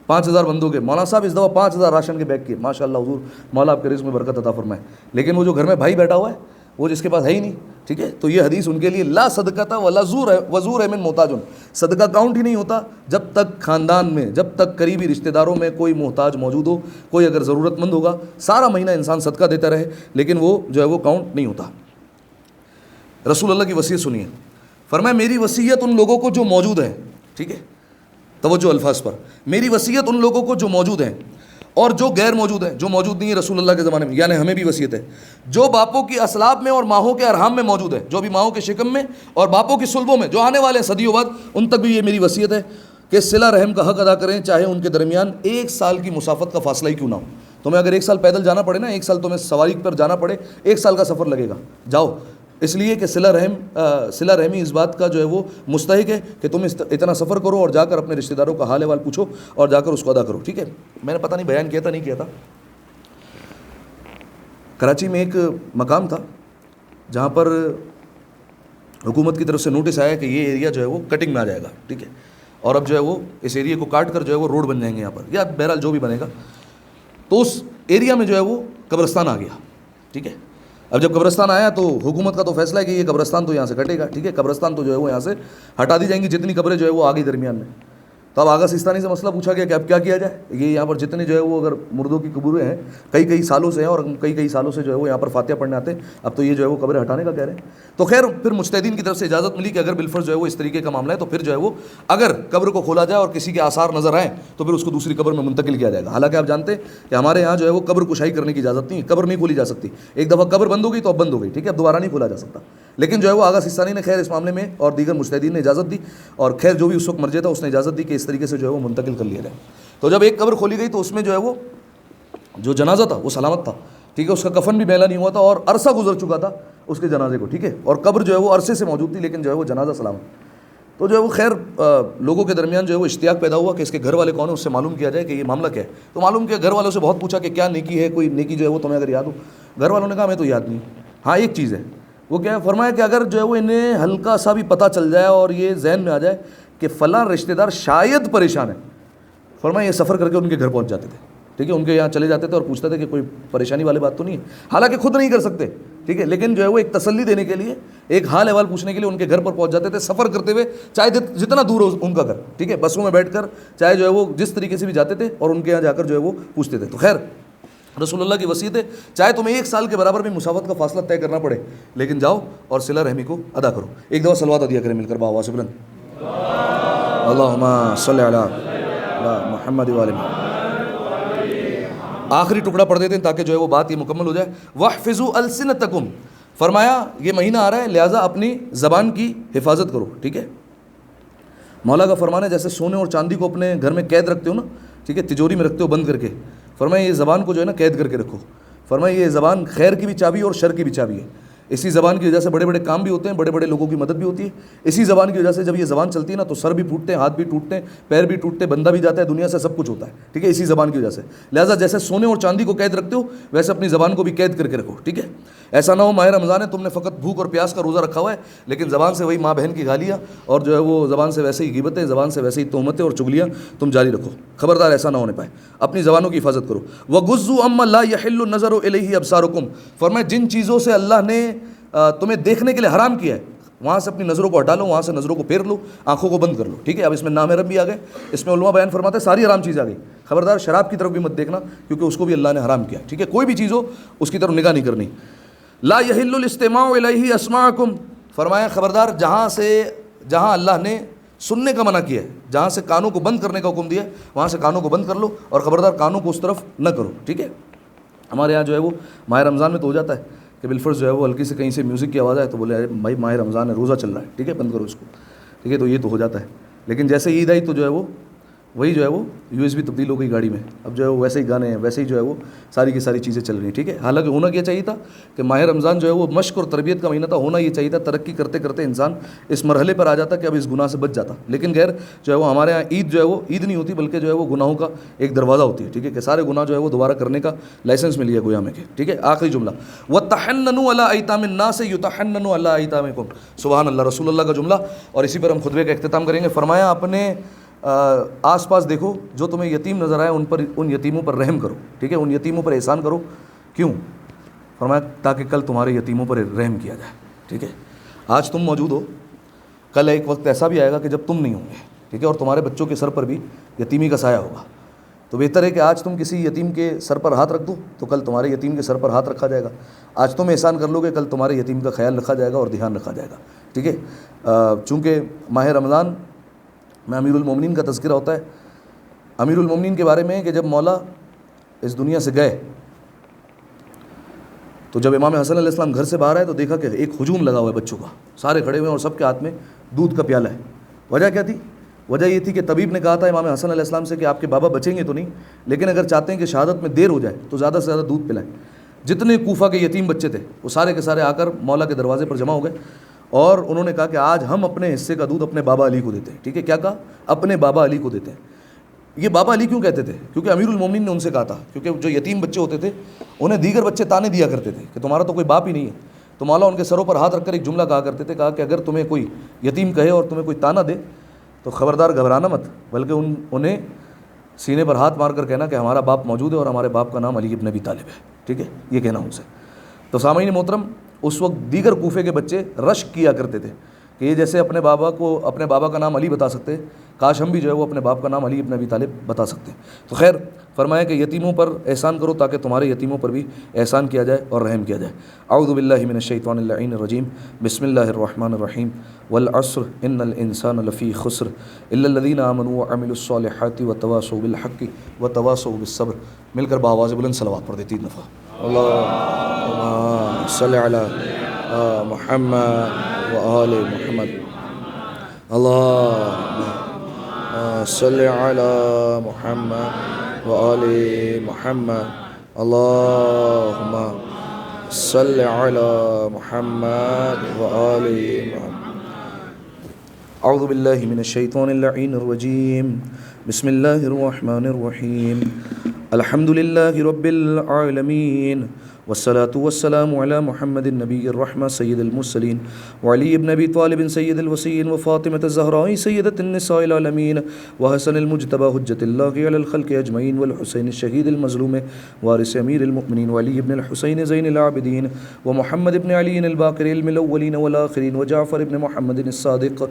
5000 بندوں کے، مولانا صاحب اس دفعہ 5000 راشن کے بیگ کیے، ماشاء اللہ حضور مولا آپ کے رزق میں برکت عطا فرمائے، لیکن وہ جو گھر میں بھائی بیٹھا ہوا ہے وہ جس کے پاس ہے ہی نہیں. ٹھیک ہے, تو یہ حدیث ان کے لیے لا صدقہ ولا وزور من محتاج, صدقہ کاؤنٹ ہی نہیں ہوتا جب تک خاندان میں, جب تک قریبی رشتہ داروں میں کوئی محتاج موجود ہو, کوئی اگر ضرورت مند ہوگا, سارا مہینہ انسان صدقہ دیتا رہے لیکن وہ جو ہے وہ کاؤنٹ نہیں ہوتا. رسول اللہ کی وصیت سنیے, فرمایا میری وصیت ان لوگوں کو جو موجود ہیں, ٹھیک ہے, توجہ الفاظ پر, میری وصیت ان لوگوں کو جو موجود ہیں اور جو غیر موجود ہیں, جو موجود نہیں ہے رسول اللہ کے زمانے میں, یعنی ہمیں بھی وصیت ہے, جو باپوں کی اسلاب میں اور ماہوں کے ارحام میں موجود ہے, جو بھی ماہوں کے شکم میں اور باپوں کی صلبوں میں جو آنے والے ہیں صدیوں بعد, ان تک بھی یہ میری وصیت ہے کہ صلہ رحم کا حق ادا کریں, چاہے ان کے درمیان 1 سال کی مسافت کا فاصلہ ہی کیوں نہ ہو. تمہیں اگر 1 سال پیدل جانا پڑے نا, 1 سال تمہیں سواری پر جانا پڑے, 1 سال کا سفر لگے گا, جاؤ, اس لیے کہ صلہ رحمی اس بات کا جو ہے وہ مستحق ہے کہ تم اتنا سفر کرو اور جا کر اپنے رشتہ داروں کا حال احوال پوچھو اور جا کر اس کو ادا کرو. ٹھیک ہے, میں نے پتہ نہیں بیان کیا تھا نہیں کیا تھا, کراچی میں ایک مقام تھا جہاں پر حکومت کی طرف سے نوٹس آیا کہ یہ ایریا جو ہے وہ کٹنگ میں آ جائے گا. ٹھیک ہے, اور اب جو ہے وہ اس ایریا کو کاٹ کر جو ہے وہ روڈ بن جائیں گے یہاں پر, یا بہرحال جو بھی بنے گا. تو اس ایریا میں جو ہے وہ قبرستان آ گیا. ٹھیک ہے, اب جب قبرستان آیا تو حکومت کا تو فیصلہ ہے کہ یہ قبرستان تو یہاں سے کٹے گا. ٹھیک ہے, قبرستان تو جو ہے وہ یہاں سے ہٹا دی جائیں گی, جتنی قبریں جو ہے وہ آگے درمیان میں. تو اب آغا سستانی سے مسئلہ پوچھا گیا کہ اب کیا کیا جائے. یہ یہاں پر جتنے جو ہے وہ اگر مردوں کی قبریں ہیں کئی سالوں سے ہیں اور کئی سالوں سے جو ہے وہ یہاں پر فاتحہ پڑھنے آتے ہیں, اب تو یہ جو ہے وہ قبریں ہٹانے کا کہہ رہے ہیں. تو خیر پھر مجتہدین کی طرف سے اجازت ملی کہ اگر بالفرض جو ہے وہ اس طریقے کا معاملہ ہے تو پھر جو ہے وہ اگر قبر کو کھولا جائے اور کسی کے آثار نظر آئیں تو پھر اس کو دوسری قبر میں منتقل کیا جائے گا. حالانکہ آپ جانتے ہیں کہ ہمارے یہاں جو ہے وہ قبر کشائی کرنے کی اجازت نہیں, قبر نہیں کھولی جا سکتی. ایک دفعہ قبر بند ہو گئی تو اب بند ہو گئی. ٹھیک ہے, اب دوبارہ نہیں کھولا جا سکتا. لیکن جو ہے وہ آغا سستانی نے خیر اس معاملے میں اور دیگر مجتہدین نے اجازت دی, اور خیر جو بھی اس وقت مرجع تھا اس نے اجازت دی کہ اس طریقے سے جو ہے وہ منتقل کر لیا جائے. تو جب ایک قبر کھولی گئی تو اس میں جو ہے وہ جو جنازہ تھا وہ سلامت تھا. ٹھیک ہے, اس کا کفن بھی میلا نہیں ہوا تھا اور عرصہ گزر چکا تھا اس کے جنازے کو. ٹھیک ہے, اور قبر جو ہے وہ عرصے سے موجود تھی لیکن جو ہے وہ جنازہ سلامت. تو جو ہے وہ خیر لوگوں کے درمیان جو ہے وہ اشتیاق پیدا ہوا کہ اس کے گھر والے کون ہیں, اس سے معلوم کیا جائے کہ یہ معاملہ کیا ہے. تو معلوم کیا, گھر والوں سے بہت پوچھا کہ کیا نیکی ہے, کوئی نیکی جو ہے وہ تمہیں اگر یاد ہو. گھر والوں نے کہا ہمیں تو یاد نہیں. ہاں ایک چیز ہے, وہ کیا ہے, فرمایا کہ اگر جو ہے وہ انہیں ہلکا سا بھی پتہ چل جائے اور یہ ذہن میں آ جائے کہ فلاں رشتہ دار شاید پریشان ہے, فرمایا یہ سفر کر کے ان کے گھر پہنچ جاتے تھے. ٹھیک ہے, ان کے یہاں چلے جاتے تھے اور پوچھتے تھے کہ کوئی پریشانی والی بات تو نہیں ہے, حالانکہ خود نہیں کر سکتے. ٹھیک ہے, لیکن جو ہے وہ ایک تسلی دینے کے لیے, ایک حال احوال پوچھنے کے لیے ان کے گھر پر پہنچ جاتے تھے سفر کرتے ہوئے, چاہے جتنا دور ہو ان کا گھر. ٹھیک ہے, بسوں میں بیٹھ کر چاہے جو ہے وہ جس طریقے سے بھی جاتے تھے اور ان کے یہاں جا کر جو ہے وہ پوچھتے تھے. تو خیر رسول اللہ کی وصیت ہے, چاہے تمہیں 1 سال کے برابر بھی مسافت کا فاصلہ طے کرنا پڑے لیکن جاؤ اور صلہ رحمی کو ادا کرو. ایک دفعہ صلوات دیا کریں مل کر باوا سے بلند, اللہم صلی علی محمد و آل محمد. آخری ٹکڑا پڑھ دیتے ہیں تاکہ جو ہے وہ بات یہ مکمل ہو جائے. وَاحْفِظُوا أَلْسِنَتَكُمْ, فرمایا یہ مہینہ آ رہا ہے لہٰذا اپنی زبان کی حفاظت کرو. ٹھیک ہے, مولا کا فرمان ہے جیسے سونے اور چاندی کو اپنے گھر میں قید رکھتے ہو نا, ٹھیک ہے, تجوری میں رکھتے ہو بند کر کے, فرمایا یہ زبان کو جو ہے نا قید کر کے رکھو. فرمایا یہ زبان خیر کی بھی چابی ہے اور شر کی بھی چابی ہے. اسی زبان کی وجہ سے بڑے بڑے کام بھی ہوتے ہیں, بڑے بڑے لوگوں کی مدد بھی ہوتی ہے. اسی زبان کی وجہ سے جب یہ زبان چلتی ہے نا تو سر بھی پھوٹتے ہیں, ہاتھ بھی ٹوٹتے ہیں, پیر بھی ٹوٹتے ہیں, بندہ بھی جاتا ہے دنیا سے, سب کچھ ہوتا ہے. ٹھیک ہے, اسی زبان کی وجہ سے. لہٰذا جیسے سونے اور چاندی کو قید رکھتے ہو ویسے اپنی زبان کو بھی قید کر کے رکھو. ٹھیک ہے, ایسا نہ ہو ماہ رمضان ہے تم نے فقط بھوک اور پیاس کا روزہ رکھا ہوا ہے لیکن زبان سے وہی ماں بہن کی گالیاں اور جو ہے وہ زبان سے ویسے ہی غیبتیں, زبان سے ویسے ہی تہمتیں اور چغلیاں تم جاری رکھو. خبردار ایسا نہ ہونے پائے, اپنی زبانوں کی حفاظت کرو. وَغُضُّوا عَمَّا لَا يَحِلُّ النَّظَرُ إِلَيْهِ أَبْصَارُكُمْ, فرمایا جن چیزوں سے اللہ نے تمہیں دیکھنے کے لیے حرام کیا ہے وہاں سے اپنی نظروں کو ہٹا لو, وہاں سے نظروں کو پھیر لو, آنکھوں کو بند کر لو. ٹھیک ہے, اب اس میں نامحرم بھی آ گئے, اس میں علماء بیان فرماتے ہیں ساری حرام چیز آ گئی. خبردار شراب کی طرف بھی مت دیکھنا کیونکہ اس کو بھی اللہ نے حرام کیا. ٹھیک ہے, کوئی بھی چیز ہو اس کی طرف نگاہ نہیں کرنی. لا يحل الاستماع الیہ اسماعکم, فرمایا خبردار جہاں اللہ نے سننے کا منع کیا ہے, جہاں سے کانوں کو بند کرنے کا حکم دیا ہے وہاں سے کانوں کو بند کر لو اور خبردار کانوں کو اس طرف نہ کرو. ٹھیک ہے, ہمارے یہاں جو ہے وہ ماہ رمضان میں تو ہو جاتا ہے کہ بالفرض جو ہے وہ ہلکی سے کہیں سے میوزک کی آواز آئے تو بولے بھائی ماہ رمضان ہے, روزہ چل رہا ہے, ٹھیک ہے, بند کرو اس کو. ٹھیک ہے, تو یہ تو ہو جاتا ہے. لیکن جیسے عید آئی تو جو ہے وہ وہی جو ہے وہ USB تبدیل ہو گئی گاڑی میں, اب جو ہے وہ ویسے ہی گانے ہیں, ویسے ہی جو ہے وہ ساری کی ساری چیزیں چل رہی ہیں. ٹھیک ہے, حالانکہ ہونا کیا چاہیے تھا کہ ماہ رمضان جو ہے وہ مشق اور تربیت کا مہینہ تھا, ہونا یہ چاہیے تھا ترقی کرتے کرتے انسان اس مرحلے پر آ جاتا کہ اب اس گناہ سے بچ جاتا. لیکن غیر جو ہے وہ ہمارے یہاں عید جو ہے وہ عید نہیں ہوتی بلکہ جو ہے وہ گناہوں کا ایک دروازہ ہوتی ہے. ٹھیک ہے, کہ سارے گناہ جو ہے وہ دوبارہ کرنے کا لائسنس مل گیا گویا میں کہ. ٹھیک ہے, آخری جملہ وَتَحَنَّنُوا عَلَىٰ أَيْتَامِ النَّاسِ يُتَحَنَّنُوا عَلَىٰ أَيْتَامِكُمْ, سبحان اللہ, رسول اللہ کا جملہ, اور اسی پر ہم خطبے کا اختتام کریں گے. فرمایا اپنے آس پاس دیکھو جو تمہیں یتیم نظر آئے ان یتیموں پر رحم کرو. ٹھیک ہے, ان یتیموں پر احسان کرو. کیوں؟ فرمایا تاکہ کل تمہارے یتیموں پر رحم کیا جائے. ٹھیک ہے, آج تم موجود ہو, کل ایک وقت ایسا بھی آئے گا کہ جب تم نہیں ہوں گے. ٹھیک ہے, اور تمہارے بچوں کے سر پر بھی یتیمی کا سایہ ہوگا. تو بہتر ہے کہ آج تم کسی یتیم کے سر پر ہاتھ رکھ دو تو کل تمہارے یتیم کے سر پر ہاتھ رکھا جائے گا. آج تم احسان کر لو گے, کل تمہارے یتیم کا خیال رکھا جائے گا اور دھیان رکھا جائے گا. ٹھیک ہے, چونکہ ماہ رمضان میں امیر المومنین کا تذکرہ ہوتا ہے. امیر المومنین کے بارے میں کہ جب مولا اس دنیا سے گئے تو جب امام حسن علیہ السلام گھر سے باہر آئے تو دیکھا کہ ایک ہجوم لگا ہوا ہے بچوں کا, سارے کھڑے ہوئے ہیں اور سب کے ہاتھ میں دودھ کا پیالہ ہے. وجہ کیا تھی؟ وجہ یہ تھی کہ طبیب نے کہا تھا امام حسن علیہ السلام سے کہ آپ کے بابا بچیں گے تو نہیں, لیکن اگر چاہتے ہیں کہ شہادت میں دیر ہو جائے تو زیادہ سے زیادہ دودھ پلائیں. جتنے کوفہ کے یتیم بچے تھے وہ سارے کے سارے آ کر مولا کے دروازے پر جمع ہو گئے اور انہوں نے کہا کہ آج ہم اپنے حصے کا دودھ اپنے بابا علی کو دیتے ہیں. ٹھیک ہے, کیا کہا؟ اپنے بابا علی کو دیتے ہیں. یہ بابا علی کیوں کہتے تھے؟ کیونکہ امیر المومنین نے ان سے کہا تھا, کیونکہ جو یتیم بچے ہوتے تھے انہیں دیگر بچے تانے دیا کرتے تھے کہ تمہارا تو کوئی باپ ہی نہیں ہے. تو مولا ان کے سروں پر ہاتھ رکھ کر ایک جملہ کہا کرتے تھے, کہا کہ اگر تمہیں کوئی یتیم کہے اور تمہیں کوئی تانا دے تو خبردار گھبرانا مت, بلکہ انہیں سینے پر ہاتھ مار کر کہنا کہ ہمارا باپ موجود ہے اور ہمارے باپ کا نام علی ابن ابی طالب ہے. ٹھیک ہے, یہ کہنا ان سے. تو سامعین محترم, اس وقت دیگر کوفے کے بچے رشک کیا کرتے تھے کہ یہ جیسے اپنے بابا کا نام علی بتا سکتے, کاش ہم بھی جو ہے وہ اپنے باپ کا نام علی ابن ابی طالب بتا سکتے. تو خیر, فرمایا کہ یتیموں پر احسان کرو تاکہ تمہارے یتیموں پر بھی احسان کیا جائے اور رحم کیا جائے. اعوذ باللہ من الشیطان اللعین الرجیم, بسم اللہ الرحمن الرحیم. والعصر ان الانسان لفی خسر الا الذین آمنوا وعملوا الصالحات وتواصوا بالحق وتواصوا بالصبر. مل کر بآواز بلند صلوات پڑھ دے 3 دفعہ. اللہم صلی علی محمد وآل محمد. اللہم صلی علی محمد وآل محمد. اللہم صلی علی محمد وآل محمد. اعوذ باللہ من الشیطان اللعین الرجیم, بسم اللہ الرحمن الرحیم. الحمد للہ رب العالمین والصلاة والسلام علی محمد النبی الرحمہ سید المرسلین وعلی ابن ابی طالب سید الوصیین وفاطمة الزہراء سیدۃ النساء العالمین وحسن المجتبی حجۃ اللہ علی الخلق اجمعین والحسین الشہید المظلوم وارث امیر المؤمنین وعلی ابن الحسین زین العابدین ومحمد ابن علی الباقر علم الاولین والآخرین وجعفر ابن محمد الصادق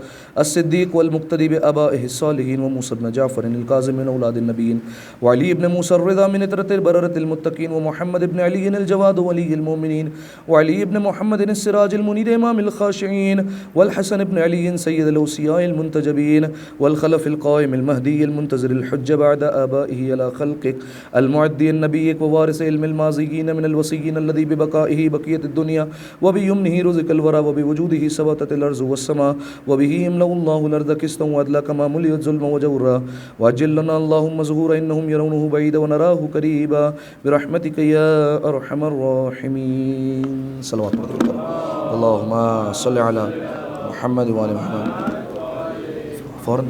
الصدیق والمقتدی بآبائہ الصالحین وموسیٰ ابن جعفر القاظم من اولاد النبیین وعلی ابن موسیٰ الرضا من اطرۃ البررۃ المتقین ومحمد ابن علی الجواد ولی المؤمنین وعلی ابن محمد السراج المنیر امام الخاشعین والحسن ابن علی سید الاوصیاء المنتجبین والخلف القائم المہدی المنتظر الحج بعد آبائه على خلقك المعدی النبیک ووارث علم الماضیین من الوصیین الذی ببقائه بقیت الدنیا وبیمنہ رزق الورى وبوجودہ ثبتت الارض والسماء وبہ يملأ اللہ الارض قسطا وعدلا كما ملئت ظلما وجورا واجل لنا اللهم ظهورا انهم يرونه بعيدا ونراه قريبا برحمتك يا ارحم الراحمین. صلوات اللہم صلی علی محمد وآل محمد. فوراً